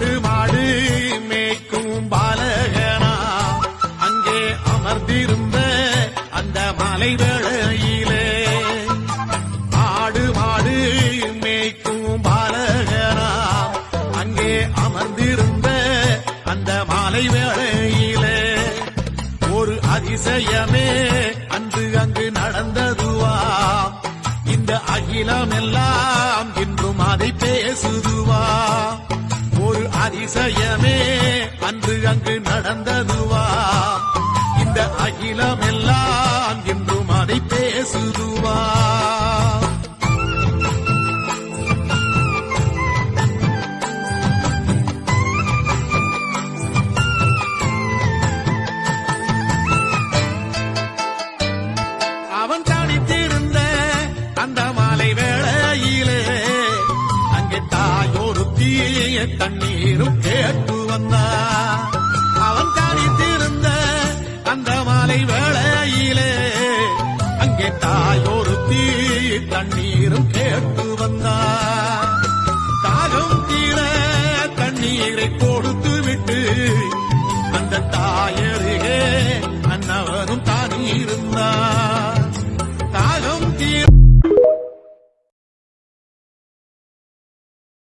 ஆடு மாடு மேய்க்கும் பாலகனா அங்கே அமர்ந்திருந்த அந்த மலை வேளையிலே ஆடு மாடு மேய்க்கும் பாலகனா அங்கே அமர்ந்திருந்த அந்த மலை வேளையிலே ஒரு அதிசயமே அன்று அங்கு நடந்ததுவா இந்த அகிலம் எல்லாம் இன்றும் அதை பேசுதுவா ஒரு அதிசயமே அன்று அங்கு நடந்ததுவா இந்த அகிலம் எல்லாம் இன்றும் அதை பேசுதுவா அவன் தனித்திருந்த அந்த மாலை வேளையிலே அங்கே தாயோரு தீய தண்ணீரும் கேட்டு வந்தான் அவன் தனித்திருந்த அந்த மாலை வேளையிலே அங்கே தாயோரு தீய தண்ணீரும் கேட்டு வந்தான் தாகம் தீர தண்ணீரை கொடுத்து விட்டு அந்த தாயரு